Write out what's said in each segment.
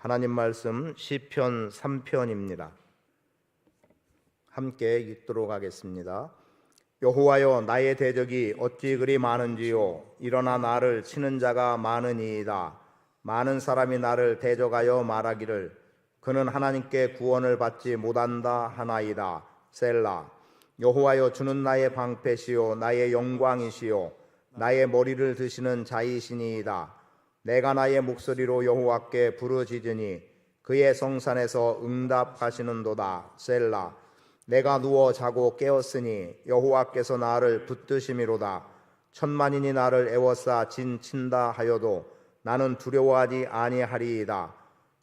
하나님 말씀 시편 3편입니다. 함께 읽도록 하겠습니다. 여호와여, 나의 대적이 어찌 그리 많은지요. 일어나 나를 치는 자가 많으니이다. 많은 사람이 나를 대적하여 말하기를 그는 하나님께 구원을 받지 못한다 하나이다. 셀라. 여호와여, 주는 나의 방패시요 나의 영광이시요 나의 머리를 드시는 자이시니이다. 내가 나의 목소리로 여호와께 부르짖으니 그의 성산에서 응답하시는도다. 셀라. 내가 누워 자고 깨었으니 여호와께서 나를 붙드심이로다. 천만인이 나를 애워싸 진친다 하여도 나는 두려워하지 아니하리이다.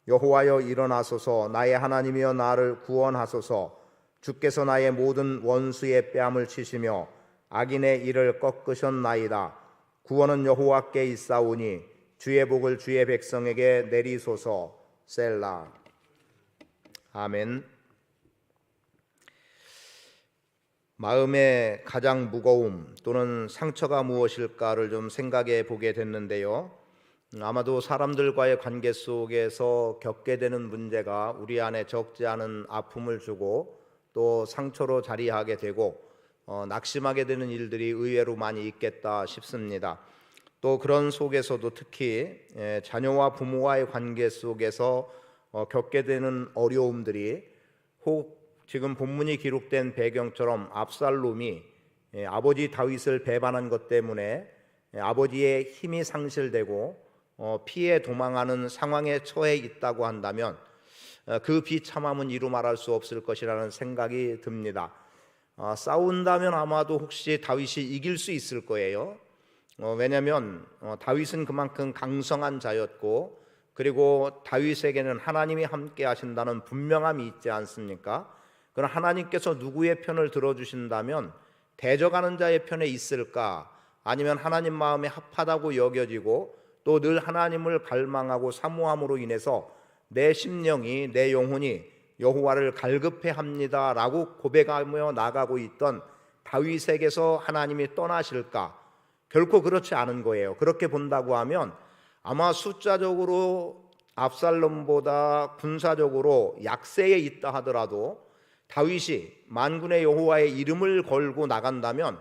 여호와여, 일어나소서. 나의 하나님이여, 나를 구원하소서. 주께서 나의 모든 원수의 뺨을 치시며 악인의 일을 꺾으셨나이다. 구원은 여호와께 있사오니 주의 복을 주의 백성에게 내리소서. 셀라. 아멘. 마음의 가장 무거움 또는 상처가 무엇일까를 좀 생각해 보게 됐는데요. 아마도 사람들과의 관계 속에서 겪게 되는 문제가 우리 안에 적지 않은 아픔을 주고 또 상처로 자리하게 되고 낙심하게 되는 일들이 의외로 많이 있겠다 싶습니다. 또 그런 속에서도 특히 자녀와 부모와의 관계 속에서 겪게 되는 어려움들이 혹 지금 본문이 기록된 배경처럼 압살롬이 아버지 다윗을 배반한 것 때문에 아버지의 힘이 상실되고 피해 도망하는 상황에 처해 있다고 한다면 그 비참함은 이루 말할 수 없을 것이라는 생각이 듭니다. 싸운다면 아마도 혹시 다윗이 이길 수 있을 거예요. 왜냐하면 다윗은 그만큼 강성한 자였고 그리고 다윗에게는 하나님이 함께 하신다는 분명함이 있지 않습니까? 그러나 하나님께서 누구의 편을 들어주신다면 대적하는 자의 편에 있을까? 아니면 하나님 마음에 합하다고 여겨지고 또 늘 하나님을 갈망하고 사모함으로 인해서 내 심령이 내 영혼이 여호와를 갈급해합니다 라고 고백하며 나가고 있던 다윗에게서 하나님이 떠나실까? 결코 그렇지 않은 거예요. 그렇게 본다고 하면 아마 숫자적으로 압살롬보다 군사적으로 약세에 있다 하더라도 다윗이 만군의 여호와의 이름을 걸고 나간다면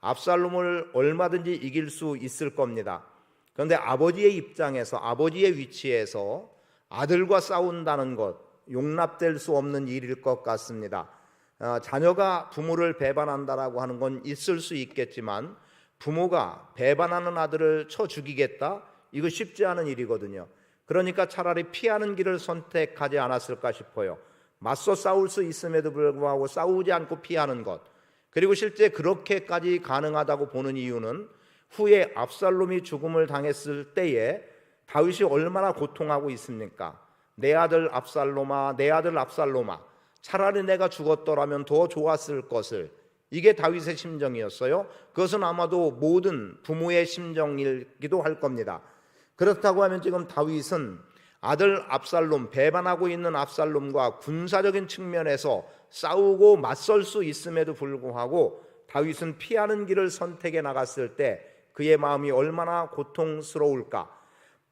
압살롬을 얼마든지 이길 수 있을 겁니다. 그런데 아버지의 입장에서, 아버지의 위치에서 아들과 싸운다는 것, 용납될 수 없는 일일 것 같습니다. 자녀가 부모를 배반한다라고 하는 건 있을 수 있겠지만 부모가 배반하는 아들을 쳐 죽이겠다? 이거 쉽지 않은 일이거든요. 그러니까 차라리 피하는 길을 선택하지 않았을까 싶어요. 맞서 싸울 수 있음에도 불구하고 싸우지 않고 피하는 것, 그리고 실제 그렇게까지 가능하다고 보는 이유는 후에 압살롬이 죽음을 당했을 때에 다윗이 얼마나 고통하고 있습니까? 내 아들 압살롬아, 내 아들 압살롬아, 차라리 내가 죽었더라면 더 좋았을 것을. 이게 다윗의 심정이었어요. 그것은 아마도 모든 부모의 심정이기도 할 겁니다. 그렇다고 하면 지금 다윗은 아들 압살롬, 배반하고 있는 압살롬과 군사적인 측면에서 싸우고 맞설 수 있음에도 불구하고 다윗은 피하는 길을 선택해 나갔을 때 그의 마음이 얼마나 고통스러울까.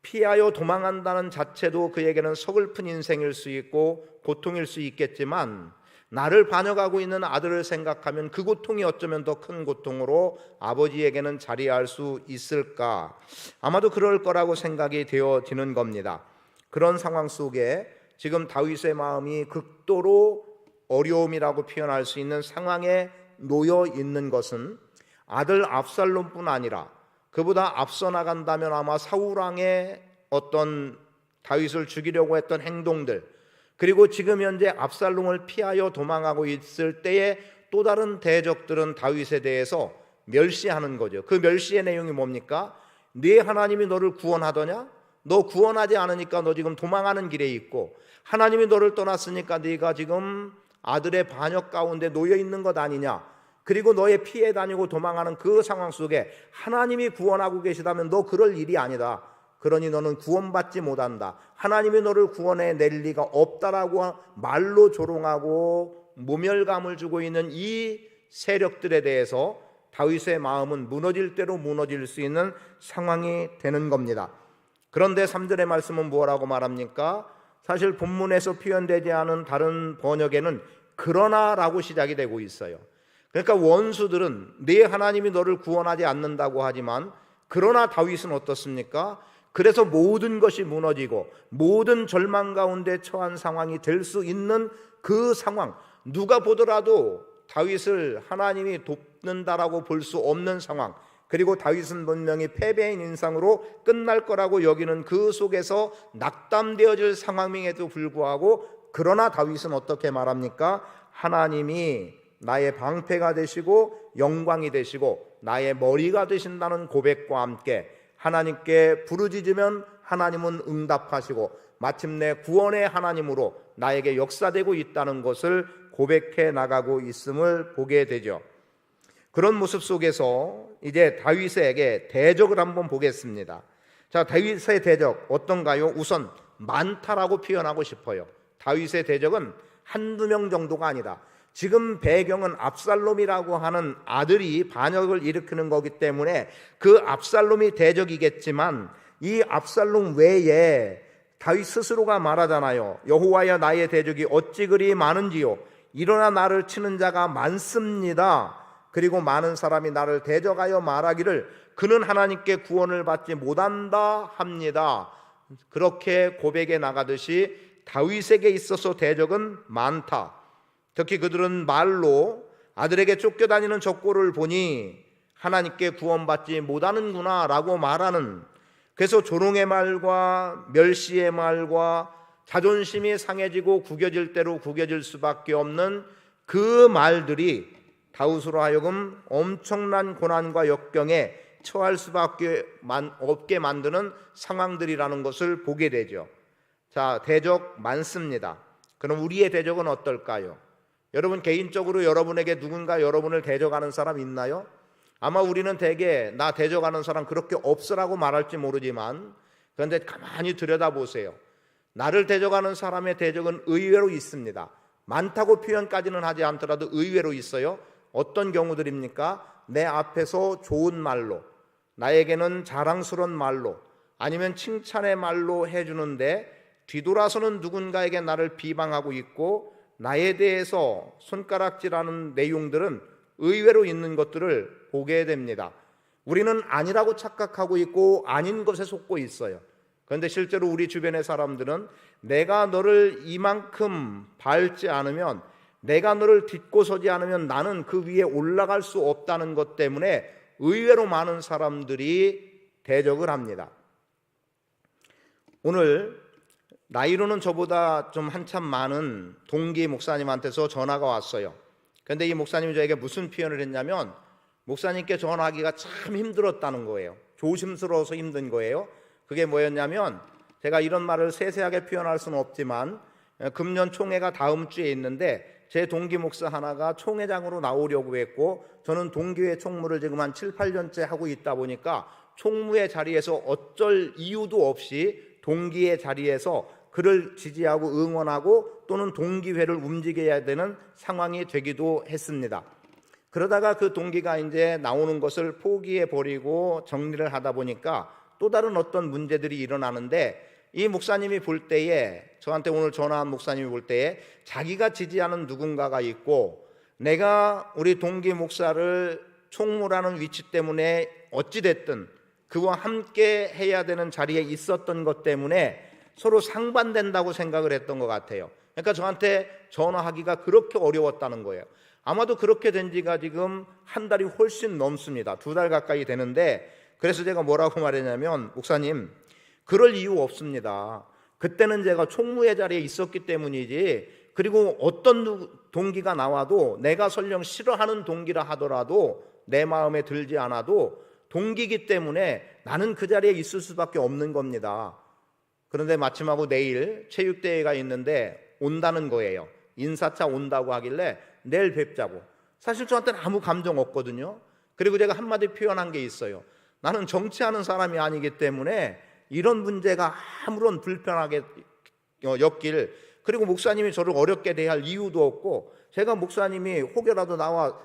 피하여 도망한다는 자체도 그에게는 서글픈 인생일 수 있고 고통일 수 있겠지만 나를 반역하고 있는 아들을 생각하면 그 고통이 어쩌면 더 큰 고통으로 아버지에게는 자리할 수 있을까. 아마도 그럴 거라고 생각이 되어지는 겁니다. 그런 상황 속에 지금 다윗의 마음이 극도로 어려움이라고 표현할 수 있는 상황에 놓여 있는 것은 아들 압살롬뿐 아니라 그보다 앞서 나간다면 아마 사울왕의 어떤 다윗을 죽이려고 했던 행동들, 그리고 지금 현재 압살롬을 피하여 도망하고 있을 때의 또 다른 대적들은 다윗에 대해서 멸시하는 거죠. 그 멸시의 내용이 뭡니까? 네 하나님이 너를 구원하더냐? 너 구원하지 않으니까 너 지금 도망하는 길에 있고, 하나님이 너를 떠났으니까 네가 지금 아들의 반역 가운데 놓여 있는 것 아니냐? 그리고 너의 피해 다니고 도망하는 그 상황 속에 하나님이 구원하고 계시다면 너 그럴 일이 아니다. 그러니 너는 구원받지 못한다. 하나님이 너를 구원해 낼 리가 없다라고 말로 조롱하고 모멸감을 주고 있는 이 세력들에 대해서 다윗의 마음은 무너질 대로 무너질 수 있는 상황이 되는 겁니다. 그런데 3절의 말씀은 뭐라고 말합니까? 사실 본문에서 표현되지 않은 다른 번역에는 그러나라고 시작이 되고 있어요. 그러니까 원수들은 네 하나님이 너를 구원하지 않는다고 하지만 그러나 다윗은 어떻습니까? 그래서 모든 것이 무너지고 모든 절망 가운데 처한 상황이 될 수 있는 그 상황, 누가 보더라도 다윗을 하나님이 돕는다라고 볼 수 없는 상황, 그리고 다윗은 분명히 패배인 인상으로 끝날 거라고 여기는 그 속에서 낙담되어질 상황임에도 불구하고 그러나 다윗은 어떻게 말합니까? 하나님이 나의 방패가 되시고 영광이 되시고 나의 머리가 되신다는 고백과 함께 하나님께 부르짖으면 하나님은 응답하시고 마침내 구원의 하나님으로 나에게 역사되고 있다는 것을 고백해 나가고 있음을 보게 되죠. 그런 모습 속에서 이제 다윗에게 대적을 한번 보겠습니다. 자, 다윗의 대적 어떤가요? 우선 많다라고 표현하고 싶어요. 다윗의 대적은 한두 명 정도가 아니다. 지금 배경은 압살롬이라고 하는 아들이 반역을 일으키는 거기 때문에 그 압살롬이 대적이겠지만 이 압살롬 외에 다윗 스스로가 말하잖아요. 여호와여 나의 대적이 어찌 그리 많은지요. 일어나 나를 치는 자가 많습니다. 그리고 많은 사람이 나를 대적하여 말하기를 그는 하나님께 구원을 받지 못한다 합니다. 그렇게 고백해 나가듯이 다윗에게 있어서 대적은 많다. 특히 그들은 말로 아들에게 쫓겨다니는 적고를 보니 하나님께 구원받지 못하는구나 라고 말하는, 그래서 조롱의 말과 멸시의 말과 자존심이 상해지고 구겨질 대로 구겨질 수밖에 없는 그 말들이 다윗으로 하여금 엄청난 고난과 역경에 처할 수밖에 없게 만드는 상황들이라는 것을 보게 되죠. 자, 대적 많습니다. 그럼 우리의 대적은 어떨까요? 여러분 개인적으로 여러분에게 누군가 여러분을 대적하는 사람 있나요? 아마 우리는 대개 나 대적하는 사람 그렇게 없으라고 말할지 모르지만 그런데 가만히 들여다보세요. 나를 대적하는 사람의 대적은 의외로 있습니다. 많다고 표현까지는 하지 않더라도 의외로 있어요. 어떤 경우들입니까? 내 앞에서 좋은 말로, 나에게는 자랑스러운 말로, 아니면 칭찬의 말로 해주는데 뒤돌아서는 누군가에게 나를 비방하고 있고 나에 대해서 손가락질하는 내용들은 의외로 있는 것들을 보게 됩니다. 우리는 아니라고 착각하고 있고 아닌 것에 속고 있어요. 그런데 실제로 우리 주변의 사람들은 내가 너를 이만큼 밟지 않으면, 내가 너를 딛고 서지 않으면 나는 그 위에 올라갈 수 없다는 것 때문에 의외로 많은 사람들이 대적을 합니다. 오늘 나이로는 저보다 좀 한참 많은 동기 목사님한테서 전화가 왔어요. 그런데 이 목사님이 저에게 무슨 표현을 했냐면 목사님께 전화하기가 참 힘들었다는 거예요. 조심스러워서 힘든 거예요. 그게 뭐였냐면, 제가 이런 말을 세세하게 표현할 수는 없지만 금년 총회가 다음 주에 있는데 제 동기 목사 하나가 총회장으로 나오려고 했고 저는 동기회 총무를 지금 한 7, 8년째 하고 있다 보니까 총무의 자리에서 어쩔 이유도 없이 동기의 자리에서 그를 지지하고 응원하고 또는 동기회를 움직여야 되는 상황이 되기도 했습니다. 그러다가 그 동기가 이제 나오는 것을 포기해 버리고 정리를 하다 보니까 또 다른 어떤 문제들이 일어나는데, 이 목사님이 볼 때에, 저한테 오늘 전화한 목사님이 볼 때에 자기가 지지하는 누군가가 있고 내가 우리 동기 목사를 총무라는 위치 때문에 어찌됐든 그와 함께 해야 되는 자리에 있었던 것 때문에 서로 상반된다고 생각을 했던 것 같아요. 그러니까 저한테 전화하기가 그렇게 어려웠다는 거예요. 아마도 그렇게 된 지가 지금 한 달이 훨씬 넘습니다. 2달 가까이 되는데, 그래서 제가 뭐라고 말했냐면, 목사님 그럴 이유 없습니다. 그때는 제가 총무의 자리에 있었기 때문이지, 그리고 어떤 동기가 나와도 내가 설령 싫어하는 동기라 하더라도 내 마음에 들지 않아도 동기이기 때문에 나는 그 자리에 있을 수밖에 없는 겁니다. 그런데 마침하고 내일 체육대회가 있는데 온다는 거예요. 인사차 온다고 하길래 내일 뵙자고. 사실 저한테는 아무 감정 없거든요. 그리고 제가 한마디 표현한 게 있어요. 나는 정치하는 사람이 아니기 때문에 이런 문제가 아무런 불편하게 엮길, 그리고 목사님이 저를 어렵게 대할 이유도 없고 제가 목사님이 혹여라도 나와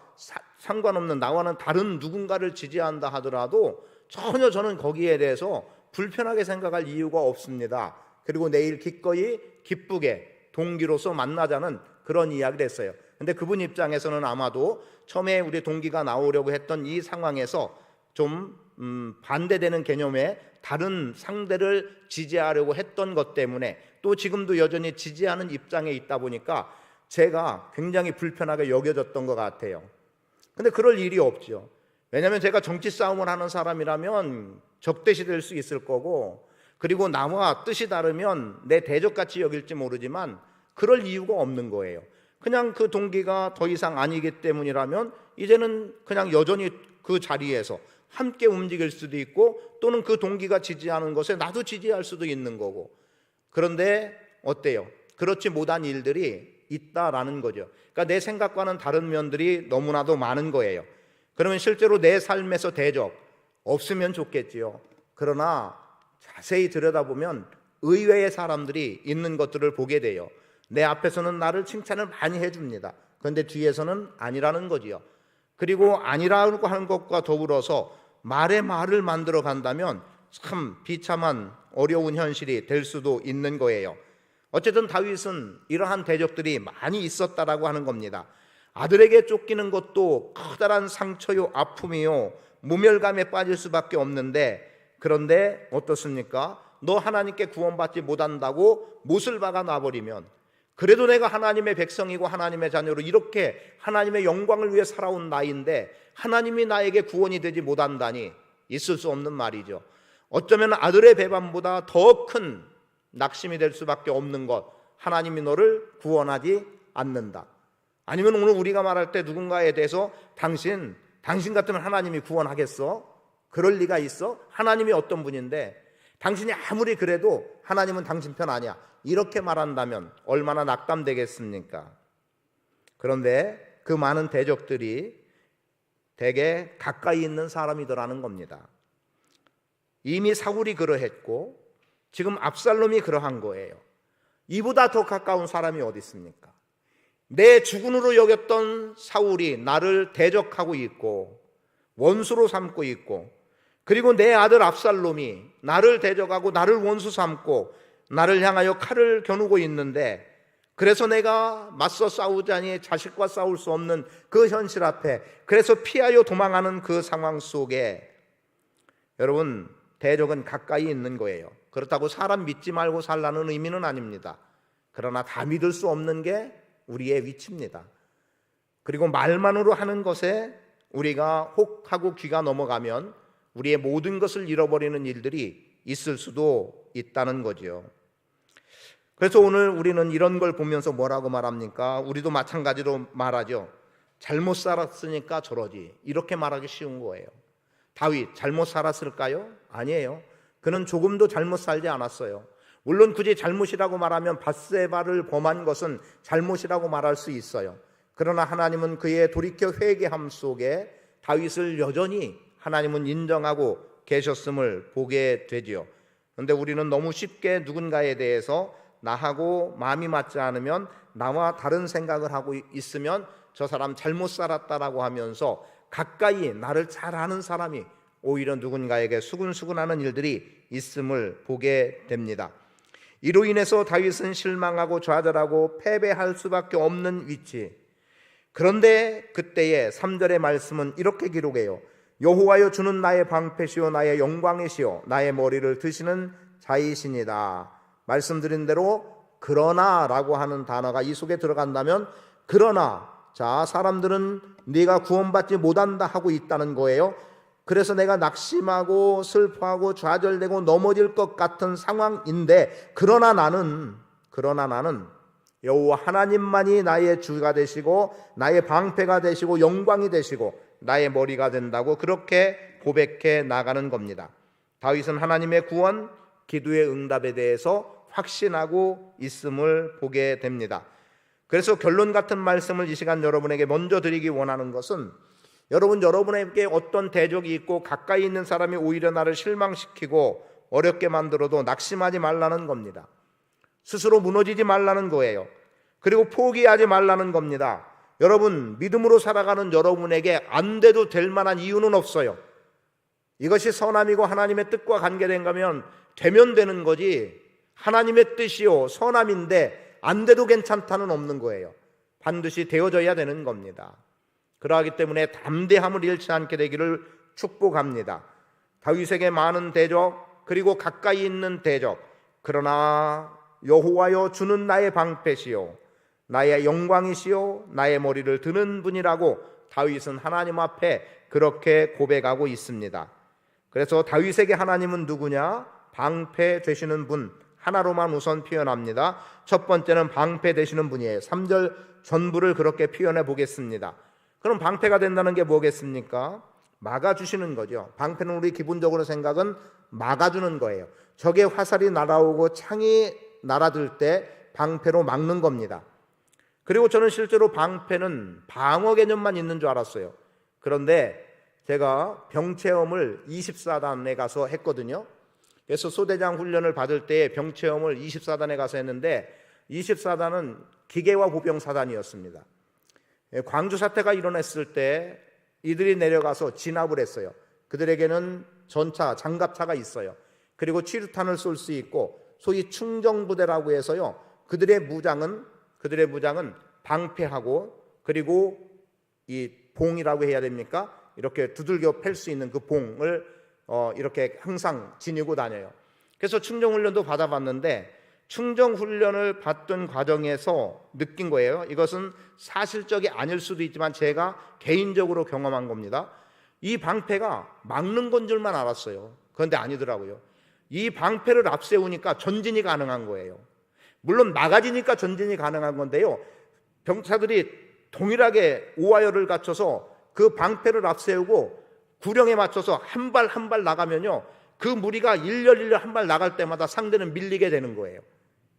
상관없는, 나와는 다른 누군가를 지지한다 하더라도 전혀 저는 거기에 대해서 불편하게 생각할 이유가 없습니다. 그리고 내일 기꺼이 기쁘게 동기로서 만나자는 그런 이야기를 했어요. 근데 그분 입장에서는 아마도 처음에 우리 동기가 나오려고 했던 이 상황에서 좀 반대되는 개념의 다른 상대를 지지하려고 했던 것 때문에 또 지금도 여전히 지지하는 입장에 있다 보니까 제가 굉장히 불편하게 여겨졌던 것 같아요. 근데 그럴 일이 없죠. 왜냐하면 제가 정치 싸움을 하는 사람이라면 적대시 될 수 있을 거고, 그리고 나와 뜻이 다르면 내 대적같이 여길지 모르지만 그럴 이유가 없는 거예요. 그냥 그 동기가 더 이상 아니기 때문이라면 이제는 그냥 여전히 그 자리에서 함께 움직일 수도 있고, 또는 그 동기가 지지하는 것에 나도 지지할 수도 있는 거고. 그런데 어때요? 그렇지 못한 일들이 있다라는 거죠. 그러니까 내 생각과는 다른 면들이 너무나도 많은 거예요. 그러면 실제로 내 삶에서 대적 없으면 좋겠지요. 그러나 자세히 들여다보면 의외의 사람들이 있는 것들을 보게 돼요. 내 앞에서는 나를 칭찬을 많이 해줍니다. 그런데 뒤에서는 아니라는 거지요. 그리고 아니라고 하는 것과 더불어서 말에 말을 만들어 간다면 참 비참한 어려운 현실이 될 수도 있는 거예요. 어쨌든 다윗은 이러한 대적들이 많이 있었다라고 하는 겁니다. 아들에게 쫓기는 것도 커다란 상처요, 아픔이요, 모멸감에 빠질 수밖에 없는데, 그런데 어떻습니까? 너 하나님께 구원받지 못한다고 못을 박아 놔버리면, 그래도 내가 하나님의 백성이고 하나님의 자녀로 이렇게 하나님의 영광을 위해 살아온 나인데 하나님이 나에게 구원이 되지 못한다니 있을 수 없는 말이죠. 어쩌면 아들의 배반보다 더 큰 낙심이 될 수밖에 없는 것, 하나님이 너를 구원하지 않는다. 아니면 오늘 우리가 말할 때 누군가에 대해서 당신 같으면 하나님이 구원하겠어? 그럴 리가 있어? 하나님이 어떤 분인데 당신이 아무리 그래도 하나님은 당신 편 아니야, 이렇게 말한다면 얼마나 낙담되겠습니까? 그런데 그 많은 대적들이 대개 가까이 있는 사람이더라는 겁니다. 이미 사울이 그러했고 지금 압살롬이 그러한 거예요. 이보다 더 가까운 사람이 어디 있습니까? 내 주군으로 여겼던 사울이 나를 대적하고 있고 원수로 삼고 있고, 그리고 내 아들 압살롬이 나를 대적하고 나를 원수 삼고 나를 향하여 칼을 겨누고 있는데, 그래서 내가 맞서 싸우자니 자식과 싸울 수 없는 그 현실 앞에, 그래서 피하여 도망하는 그 상황 속에 여러분, 대적은 가까이 있는 거예요. 그렇다고 사람 믿지 말고 살라는 의미는 아닙니다. 그러나 다 믿을 수 없는 게 우리의 위치입니다. 그리고 말만으로 하는 것에 우리가 혹하고 귀가 넘어가면 우리의 모든 것을 잃어버리는 일들이 있을 수도 있다는 거죠. 그래서 오늘 우리는 이런 걸 보면서 뭐라고 말합니까? 우리도 마찬가지로 말하죠. 잘못 살았으니까 저러지, 이렇게 말하기 쉬운 거예요. 다윗 잘못 살았을까요? 아니에요. 그는 조금도 잘못 살지 않았어요. 물론 굳이 잘못이라고 말하면 밧세바를 범한 것은 잘못이라고 말할 수 있어요. 그러나 하나님은 그의 돌이켜 회개함 속에 다윗을 여전히 하나님은 인정하고 계셨음을 보게 되지요. 그런데 우리는 너무 쉽게 누군가에 대해서 나하고 마음이 맞지 않으면, 나와 다른 생각을 하고 있으면 저 사람 잘못 살았다라고 하면서 가까이 나를 잘 아는 사람이 오히려 누군가에게 수근수근하는 일들이 있음을 보게 됩니다. 이로 인해서 다윗은 실망하고 좌절하고 패배할 수밖에 없는 위치. 그런데 그때의 3절의 말씀은 이렇게 기록해요. 여호와여, 주는 나의 방패시오 나의 영광이시오 나의 머리를 드시는 자이시니다. 말씀드린 대로 그러나라고 하는 단어가 이 속에 들어간다면, 그러나 자, 사람들은 네가 구원받지 못한다 하고 있다는 거예요. 그래서 내가 낙심하고 슬퍼하고 좌절되고 넘어질 것 같은 상황인데, 그러나 나는 여호와 하나님만이 나의 주가 되시고 나의 방패가 되시고 영광이 되시고 나의 머리가 된다고 그렇게 고백해 나가는 겁니다. 다윗은 하나님의 구원, 기도의 응답에 대해서 확신하고 있음을 보게 됩니다. 그래서 결론 같은 말씀을 이 시간 여러분에게 먼저 드리기 원하는 것은, 여러분에게 어떤 대적이 있고 가까이 있는 사람이 오히려 나를 실망시키고 어렵게 만들어도 낙심하지 말라는 겁니다. 스스로 무너지지 말라는 거예요. 그리고 포기하지 말라는 겁니다. 여러분, 믿음으로 살아가는 여러분에게 안 돼도 될 만한 이유는 없어요. 이것이 선함이고 하나님의 뜻과 관계된 거면 되면 되는 거지, 하나님의 뜻이요 선함인데 안 돼도 괜찮다는 없는 거예요. 반드시 되어져야 되는 겁니다. 그러하기 때문에 담대함을 잃지 않게 되기를 축복합니다. 다윗에게 많은 대적, 그리고 가까이 있는 대적, 그러나 여호와여 주는 나의 방패시요 나의 영광이시요 나의 머리를 드는 분이라고 다윗은 하나님 앞에 그렇게 고백하고 있습니다. 그래서 다윗에게 하나님은 누구냐? 방패 되시는 분 하나로만 우선 표현합니다. 첫 번째는 방패 되시는 분이에요. 3절 전부를 그렇게 표현해 보겠습니다. 그럼 방패가 된다는 게 뭐겠습니까? 막아주시는 거죠. 방패는 우리 기본적으로 생각은 막아주는 거예요. 적의 화살이 날아오고 창이 날아들 때 방패로 막는 겁니다. 그리고 저는 실제로 방패는 방어 개념만 있는 줄 알았어요. 그런데 제가 병체험을 24단에 가서 했거든요. 그래서 소대장 훈련을 받을 때 병체험을 24단에 가서 했는데 24단은 기계화 보병사단이었습니다. 광주 사태가 일어났을 때 이들이 내려가서 진압을 했어요. 그들에게는 전차, 장갑차가 있어요. 그리고 치루탄을 쏠 수 있고 소위 충정부대라고 해서요. 그들의 무장은 방패하고 그리고 이 봉이라고 해야 됩니까? 이렇게 두들겨 팰 수 있는 그 봉을 이렇게 항상 지니고 다녀요. 그래서 충정훈련도 받아봤는데 충정훈련을 받던 과정에서 느낀 거예요. 이것은 사실적이 아닐 수도 있지만 제가 개인적으로 경험한 겁니다. 이 방패가 막는 건 줄만 알았어요. 그런데 아니더라고요. 이 방패를 앞세우니까 전진이 가능한 거예요. 물론 막아지니까 전진이 가능한 건데요. 병사들이 동일하게 오하열을 갖춰서 그 방패를 앞세우고 구령에 맞춰서 한 발 한 발 나가면요. 그 무리가 일렬 한 발 나갈 때마다 상대는 밀리게 되는 거예요.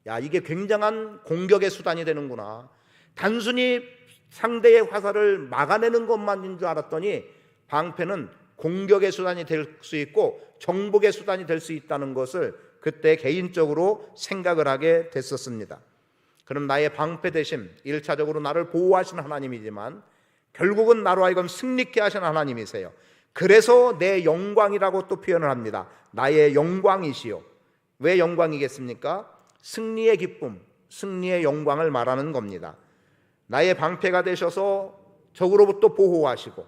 야, 이게 굉장한 공격의 수단이 되는구나. 단순히 상대의 화살을 막아내는 것만인 줄 알았더니 방패는 공격의 수단이 될 수 있고 정복의 수단이 될 수 있다는 것을 그때 개인적으로 생각을 하게 됐었습니다. 그럼 나의 방패 대신 1차적으로 나를 보호하신 하나님이지만 결국은 나로 하여금 승리케 하신 하나님이세요. 그래서 내 영광이라고 또 표현을 합니다. 나의 영광이시요. 왜 영광이겠습니까? 승리의 기쁨, 승리의 영광을 말하는 겁니다. 나의 방패가 되셔서 적으로부터 보호하시고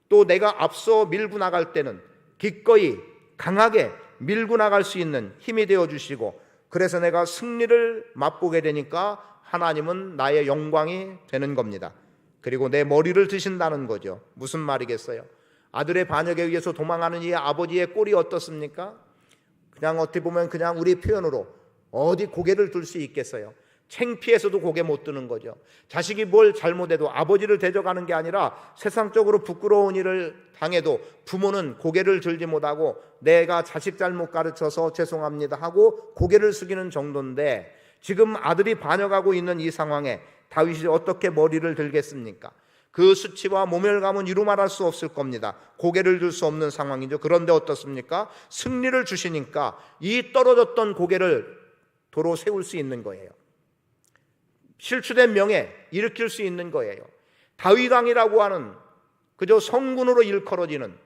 또 내가 앞서 밀고 나갈 때는 기꺼이 강하게 밀고 나갈 수 있는 힘이 되어주시고 그래서 내가 승리를 맛보게 되니까 하나님은 나의 영광이 되는 겁니다. 그리고 내 머리를 드신다는 거죠. 무슨 말이겠어요? 아들의 반역에 의해서 도망하는 이 아버지의 꼴이 어떻습니까? 그냥 어떻게 보면 그냥 우리 표현으로 어디 고개를 들 수 있겠어요? 창피해서도 고개 못 드는 거죠. 자식이 뭘 잘못해도 아버지를 대적하는 게 아니라 세상적으로 부끄러운 일을 당해도 부모는 고개를 들지 못하고 내가 자식 잘못 가르쳐서 죄송합니다 하고 고개를 숙이는 정도인데 지금 아들이 반역하고 있는 이 상황에 다윗이 어떻게 머리를 들겠습니까? 그 수치와 모멸감은 이루 말할 수 없을 겁니다. 고개를 들 수 없는 상황이죠. 그런데 어떻습니까? 승리를 주시니까 이 떨어졌던 고개를 도로 세울 수 있는 거예요. 실추된 명예 일으킬 수 있는 거예요. 다윗왕이라고 하는 그저 성군으로 일컬어지는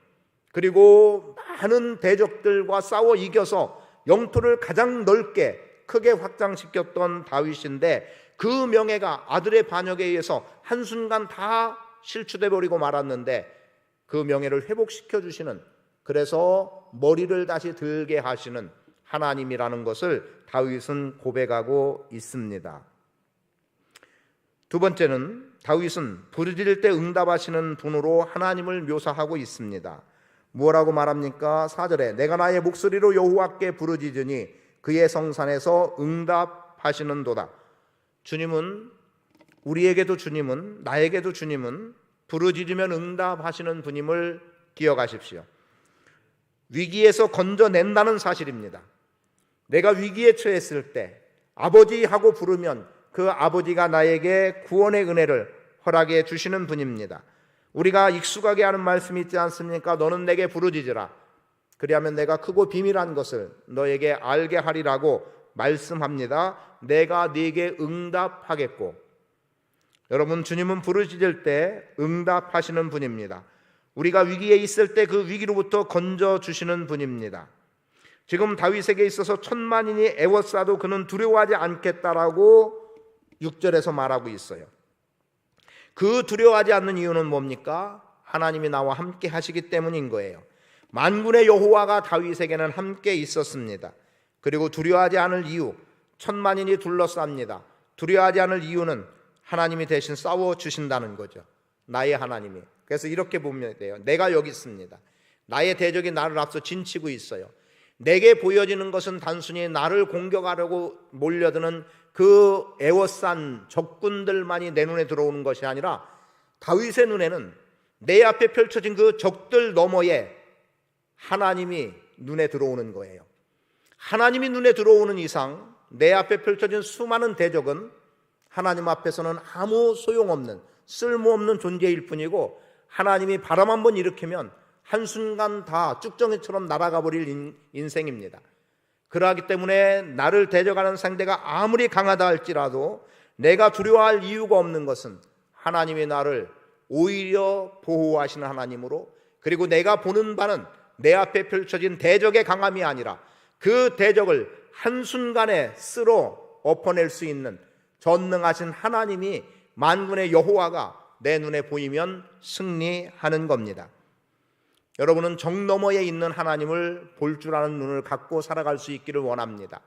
그리고 많은 대적들과 싸워 이겨서 영토를 가장 넓게 크게 확장시켰던 다윗인데 그 명예가 아들의 반역에 의해서 한순간 다 실추돼 버리고 말았는데 그 명예를 회복시켜 주시는 그래서 머리를 다시 들게 하시는 하나님이라는 것을 다윗은 고백하고 있습니다. 두 번째는 다윗은 부르짖을 때 응답하시는 분으로 하나님을 묘사하고 있습니다. 뭐라고 말합니까? 4절에 내가 나의 목소리로 여호와께 부르짖으니 그의 성산에서 응답하시는도다. 주님은 우리에게도 주님은 나에게도 주님은 부르짖으면 응답하시는 분임을 기억하십시오. 위기에서 건져낸다는 사실입니다. 내가 위기에 처했을 때 아버지 하고 부르면 그 아버지가 나에게 구원의 은혜를 허락해 주시는 분입니다. 우리가 익숙하게 하는 말씀이 있지 않습니까? 너는 내게 부르짖으라. 그리하면 내가 크고 비밀한 것을 너에게 알게 하리라고 말씀합니다. 내가 네게 응답하겠고. 여러분, 주님은 부르짖을 때 응답하시는 분입니다. 우리가 위기에 있을 때 그 위기로부터 건져주시는 분입니다. 지금 다윗에게 있어서 천만인이 애워싸도 그는 두려워하지 않겠다라고 6절에서 말하고 있어요. 그 두려워하지 않는 이유는 뭡니까? 하나님이 나와 함께 하시기 때문인 거예요. 만군의 여호와가 다윗에게는 함께 있었습니다. 그리고 두려워하지 않을 이유, 천만인이 둘러쌉니다. 두려워하지 않을 이유는 하나님이 대신 싸워주신다는 거죠. 나의 하나님이. 그래서 이렇게 보면 돼요. 내가 여기 있습니다. 나의 대적이 나를 앞서 진치고 있어요. 내게 보여지는 것은 단순히 나를 공격하려고 몰려드는 그 애워싼 적군들만이 내 눈에 들어오는 것이 아니라 다윗의 눈에는 내 앞에 펼쳐진 그 적들 너머에 하나님이 눈에 들어오는 거예요. 하나님이 눈에 들어오는 이상 내 앞에 펼쳐진 수많은 대적은 하나님 앞에서는 아무 소용없는 쓸모없는 존재일 뿐이고, 하나님이 바람 한번 일으키면 한순간 다 쭉정이처럼 날아가 버릴 인생입니다. 그러하기 때문에 나를 대적하는 상대가 아무리 강하다 할지라도 내가 두려워할 이유가 없는 것은 하나님이 나를 오히려 보호하시는 하나님으로, 그리고 내가 보는 바는 내 앞에 펼쳐진 대적의 강함이 아니라 그 대적을 한순간에 쓸어 엎어낼 수 있는 전능하신 하나님이, 만군의 여호와가 내 눈에 보이면 승리하는 겁니다. 여러분은 정 너머에 있는 하나님을 볼 줄 아는 눈을 갖고 살아갈 수 있기를 원합니다.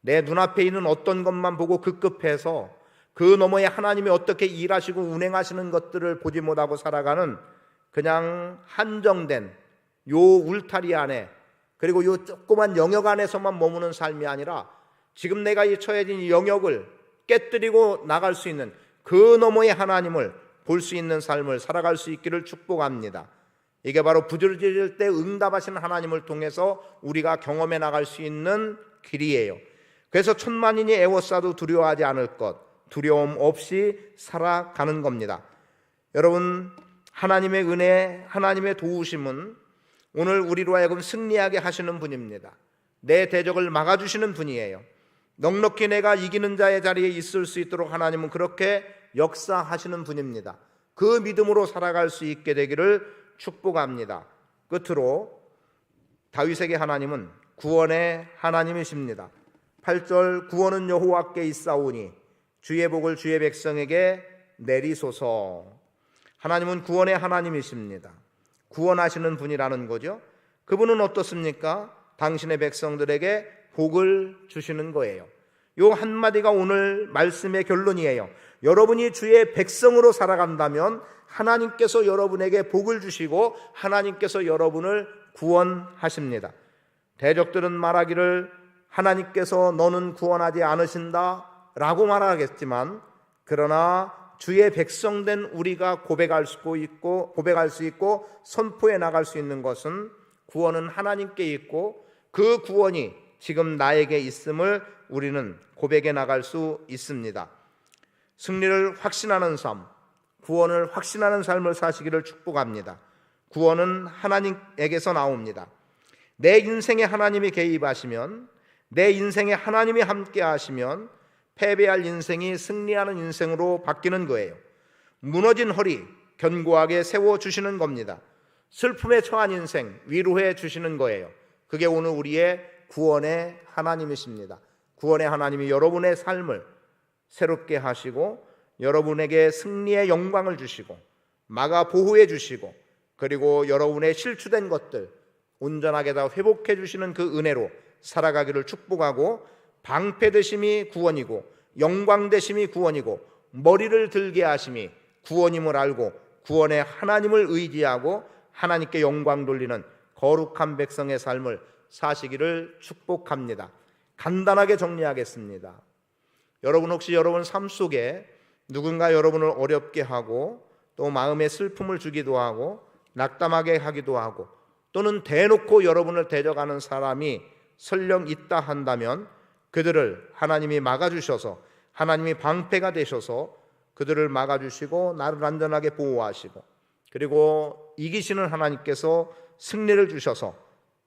내 눈앞에 있는 어떤 것만 보고 급급해서 그 너머에 하나님이 어떻게 일하시고 운행하시는 것들을 보지 못하고 살아가는 그냥 한정된 요 울타리 안에, 그리고 요 조그만 영역 안에서만 머무는 삶이 아니라 지금 내가 이 처해진 이 영역을 깨뜨리고 나갈 수 있는 그 너머의 하나님을 볼 수 있는 삶을 살아갈 수 있기를 축복합니다. 이게 바로 부르짖을 때 응답하시는 하나님을 통해서 우리가 경험해 나갈 수 있는 길이에요. 그래서 천만인이 애워싸도 두려워하지 않을 것, 두려움 없이 살아가는 겁니다. 여러분, 하나님의 은혜, 하나님의 도우심은 오늘 우리로 하여금 승리하게 하시는 분입니다. 내 대적을 막아주시는 분이에요. 넉넉히 내가 이기는 자의 자리에 있을 수 있도록 하나님은 그렇게 역사하시는 분입니다. 그 믿음으로 살아갈 수 있게 되기를 축복합니다. 끝으로 다윗에게 하나님은 구원의 하나님이십니다. 8절, 구원은 여호와께 있사오니 주의 복을 주의 백성에게 내리소서. 하나님은 구원의 하나님이십니다. 구원하시는 분이라는 거죠. 그분은 어떻습니까? 당신의 백성들에게 복을 주시는 거예요. 요 한마디가 오늘 말씀의 결론이에요. 여러분이 주의 백성으로 살아간다면 하나님께서 여러분에게 복을 주시고 하나님께서 여러분을 구원하십니다. 대적들은 말하기를 하나님께서 너는 구원하지 않으신다 라고 말하겠지만, 그러나 주의 백성된 우리가 고백할 수 있고 선포해 나갈 수 있는 것은 구원은 하나님께 있고 그 구원이 지금 나에게 있음을 우리는 고백해 나갈 수 있습니다. 승리를 확신하는 삶, 구원을 확신하는 삶을 사시기를 축복합니다. 구원은 하나님에게서 나옵니다. 내 인생에 하나님이 개입하시면, 내 인생에 하나님이 함께 하시면 패배할 인생이 승리하는 인생으로 바뀌는 거예요. 무너진 허리 견고하게 세워주시는 겁니다. 슬픔에 처한 인생 위로해 주시는 거예요. 그게 오늘 우리의 구원의 하나님이십니다. 구원의 하나님이 여러분의 삶을 새롭게 하시고 여러분에게 승리의 영광을 주시고 막아 보호해 주시고, 그리고 여러분의 실추된 것들 온전하게 다 회복해 주시는 그 은혜로 살아가기를 축복하고, 방패되심이 구원이고 영광되심이 구원이고 머리를 들게 하심이 구원임을 알고 구원의 하나님을 의지하고 하나님께 영광 돌리는 거룩한 백성의 삶을 사시기를 축복합니다. 간단하게 정리하겠습니다. 여러분, 혹시 여러분 삶 속에 누군가 여러분을 어렵게 하고 또 마음에 슬픔을 주기도 하고 낙담하게 하기도 하고 또는 대놓고 여러분을 대적하는 사람이 설령 있다 한다면 그들을 하나님이 막아주셔서, 하나님이 방패가 되셔서 그들을 막아주시고 나를 안전하게 보호하시고, 그리고 이기시는 하나님께서 승리를 주셔서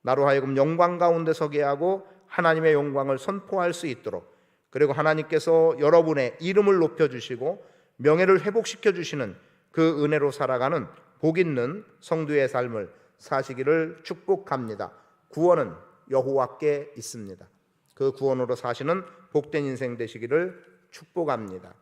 나로 하여금 영광 가운데 서게 하고 하나님의 영광을 선포할 수 있도록, 그리고 하나님께서 여러분의 이름을 높여주시고 명예를 회복시켜 주시는 그 은혜로 살아가는 복 있는 성도의 삶을 사시기를 축복합니다. 구원은 여호와께 있습니다. 그 구원으로 사시는 복된 인생 되시기를 축복합니다.